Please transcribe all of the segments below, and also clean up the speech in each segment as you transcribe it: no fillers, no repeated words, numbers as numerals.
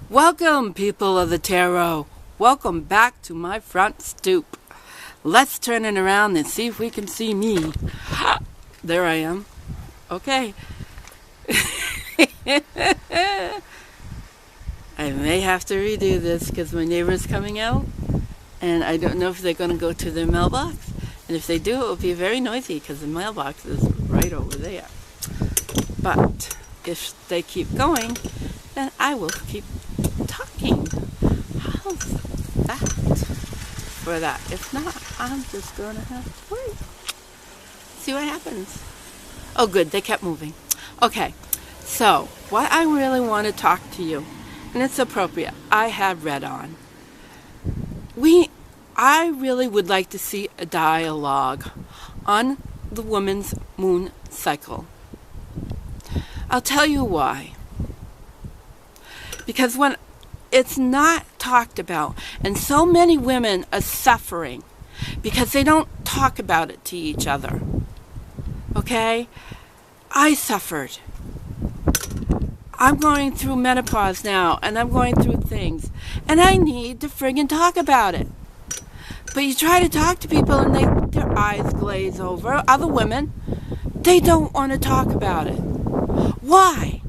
Welcome, people of the tarot. Welcome back to my front stoop. Let's turn it around and see if we can see me. There I am. Okay. I may have to redo this because my neighbor's coming out, and I don't know if they're going to go to their mailbox. And if they do, it will be very noisy because the mailbox is right over there. But if they keep going, then I will keep talking. How's that for that? If not, I'm just going to have to wait. See what happens. Oh, good. They kept moving. Okay. So, what I really want to talk to you, and it's appropriate, I have read on. I really would like to see a dialogue on the woman's moon cycle. I'll tell you why. Because when it's not talked about, and so many women are suffering because they don't talk about it to each other. Okay? I suffered. I'm going through menopause now, and I'm going through things, and I need to friggin' talk about it. But you try to talk to people, and their eyes glaze over. Other women, they don't want to talk about it. Why?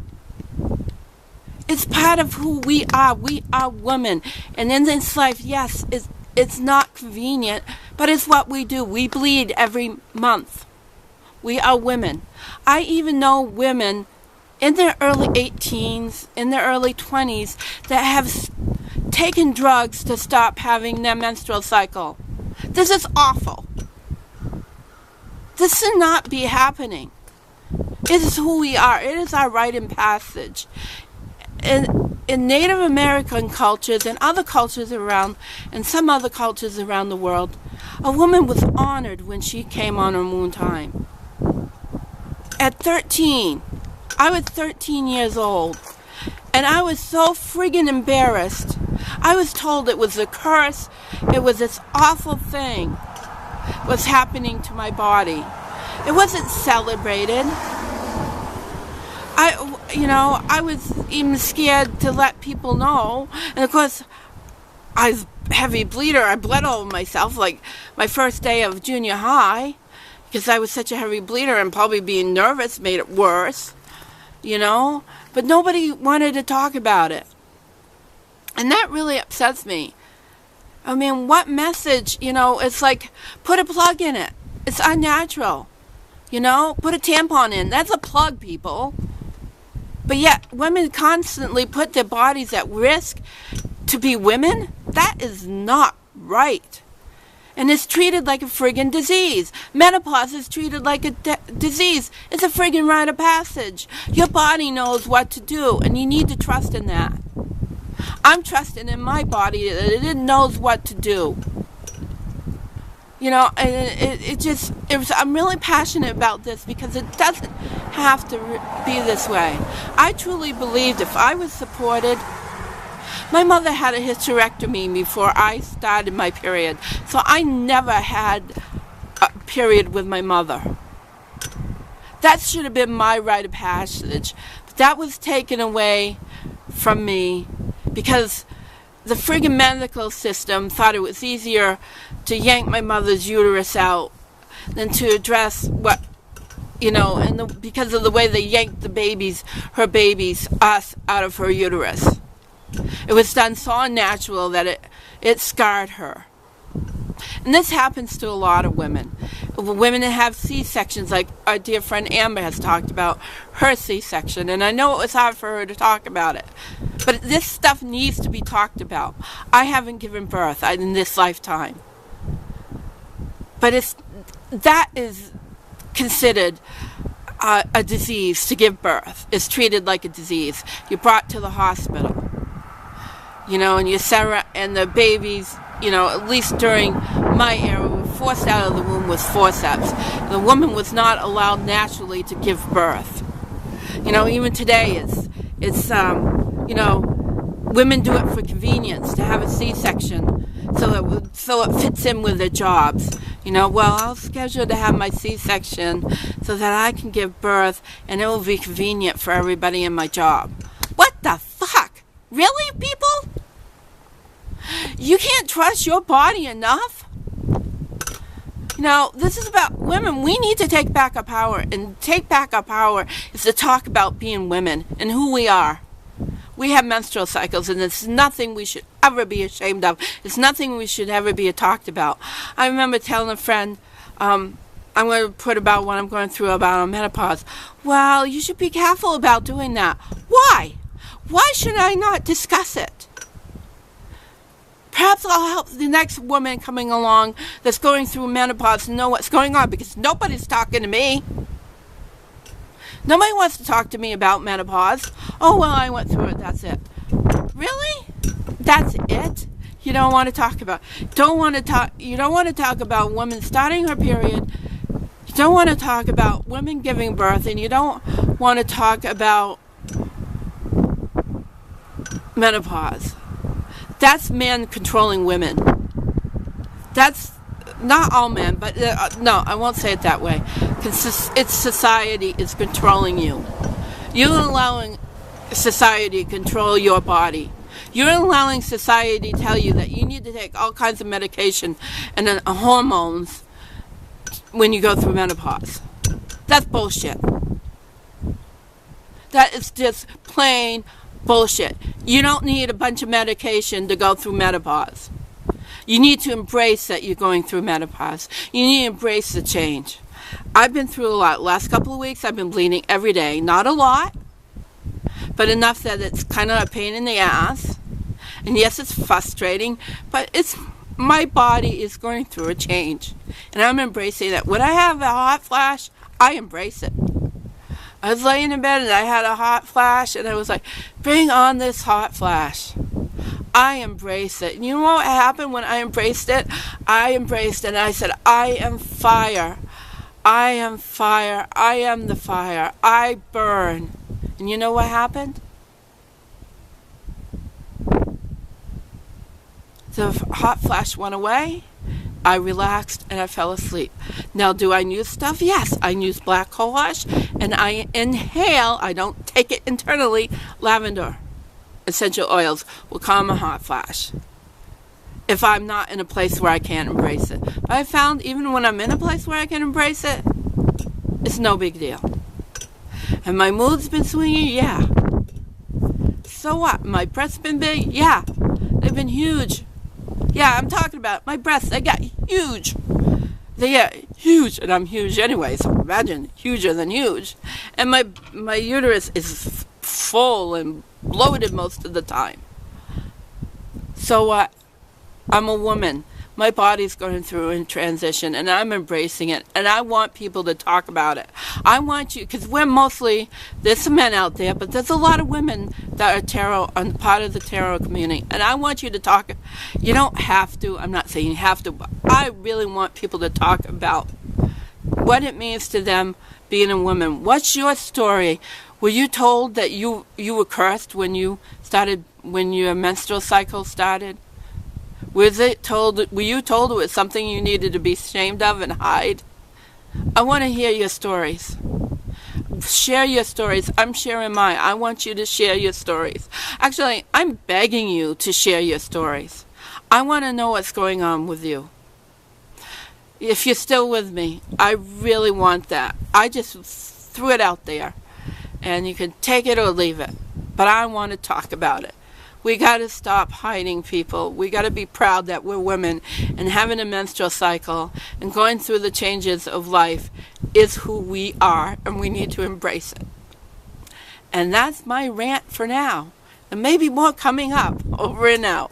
It's part of who we are. We are women. And in this life, yes, it's not convenient, but it's what we do. We bleed every month. We are women. I even know women in their early 18s, in their early 20s, that have taken drugs to stop having their menstrual cycle. This is awful. This should not be happening. It is who we are. It is our rite of passage. In Native American cultures and other cultures around, and some other cultures around the world, a woman was honored when she came on her moon time. At 13, I was 13 years old, and I was so friggin' embarrassed. I was told it was a curse. It was this awful thing was happening to my body. It wasn't celebrated. I was even scared to let people know. And of course, I was a heavy bleeder. I bled all over myself, like my first day of junior high, because I was such a heavy bleeder, and probably being nervous made it worse, But nobody wanted to talk about it. And that really upsets me. I mean, what message, it's like, put a plug in it. It's unnatural. Put a tampon in. That's a plug, people. But yet, women constantly put their bodies at risk to be women? That is not right. And it's treated like a friggin' disease. Menopause is treated like a disease. It's a friggin' rite of passage. Your body knows what to do, and you need to trust in that. I'm trusting in my body that it knows what to do. And I'm really passionate about this because it doesn't have to be this way. I truly believed if I was supported. My mother had a hysterectomy before I started my period, so I never had a period with my mother. That should have been my rite of passage. But that was taken away from me because the friggin' medical system thought it was easier to yank my mother's uterus out than to address what, because of the way they yanked us out of her uterus. It was done so unnatural that it scarred her. And this happens to a lot of women. Women that have C-sections, like our dear friend Amber has talked about her C-section. And I know it was hard for her to talk about it. But this stuff needs to be talked about. I haven't given birth in this lifetime. But that is considered a disease to give birth. It's treated like a disease. You're brought to the hospital. And the babies, at least during my era, were forced out of the womb with forceps. The woman was not allowed naturally to give birth. Even today, women do it for convenience to have a C-section, so it fits in with their jobs. I'll schedule to have my C-section so that I can give birth, and it will be convenient for everybody in my job. What the fuck? Really, people? You can't trust your body enough? You know, this is about women. We need to take back our power. And take back our power is to talk about being women and who we are. We have menstrual cycles, and it's nothing we should ever be ashamed of. It's nothing we should ever be talked about. I remember telling a friend, I'm going to put about what I'm going through about menopause. Well, you should be careful about doing that. Why? Why should I not discuss it? Perhaps I'll help the next woman coming along that's going through menopause to know what's going on, because nobody's talking to me. Nobody wants to talk to me about menopause. Oh, well, I went through it. That's it. Really? That's it? You don't want to talk about. You don't want to talk about women starting her period. You don't want to talk about women giving birth, and you don't want to talk about menopause. That's men controlling women. That's not all men, but no, I won't say it that way. It's society is controlling you. You're allowing society to control your body. You're allowing society to tell you that you need to take all kinds of medication and hormones when you go through menopause. That's bullshit. That is just plain bullshit. You don't need a bunch of medication to go through menopause. You need to embrace that you're going through menopause. You need to embrace the change. I've been through a lot. Last couple of weeks I've been bleeding every day. Not a lot, but enough that it's kind of a pain in the ass. And yes, it's frustrating, but my body is going through a change. And I'm embracing it. When I have a hot flash, I embrace it. I was laying in bed and I had a hot flash, and I was like, bring on this hot flash. I embrace it. And you know what happened when I embraced it? I embraced it and I said, I am fire. I am fire. I am the fire. I burn. And you know what happened? The hot flash went away. I relaxed and I fell asleep. Now, do I use stuff? Yes, I use black cohosh, and I inhale, I don't take it internally, lavender essential oils will calm a hot flash if I'm not in a place where I can't embrace it. But I found even when I'm in a place where I can embrace it, it's no big deal. And my mood's been swinging? Yeah. So what? My breasts been big? Yeah. They've been huge. Yeah, I'm talking about my breasts. They got huge. They get huge, and I'm huge anyway, so imagine huger than huge. And my uterus is full and bloated most of the time. So what? I'm a woman. My body's going through a transition, and I'm embracing it, and I want people to talk about it. I want you, because there's some men out there, but there's a lot of women that are tarot, on part of the tarot community, and I want you to talk. You don't have to, I'm not saying you have to, but I really want people to talk about what it means to them being a woman. What's your story? Were you told that you were cursed when your menstrual cycle started? Were you told it was something you needed to be ashamed of and hide? I want to hear your stories. Share your stories. I'm sharing mine. I want you to share your stories. Actually, I'm begging you to share your stories. I want to know what's going on with you. If you're still with me, I really want that. I just threw it out there, and you can take it or leave it. But I want to talk about it. We got to stop hiding, people. We got to be proud that we're women, and having a menstrual cycle and going through the changes of life is who we are, and we need to embrace it. And that's my rant for now. And maybe more coming up. Over and out.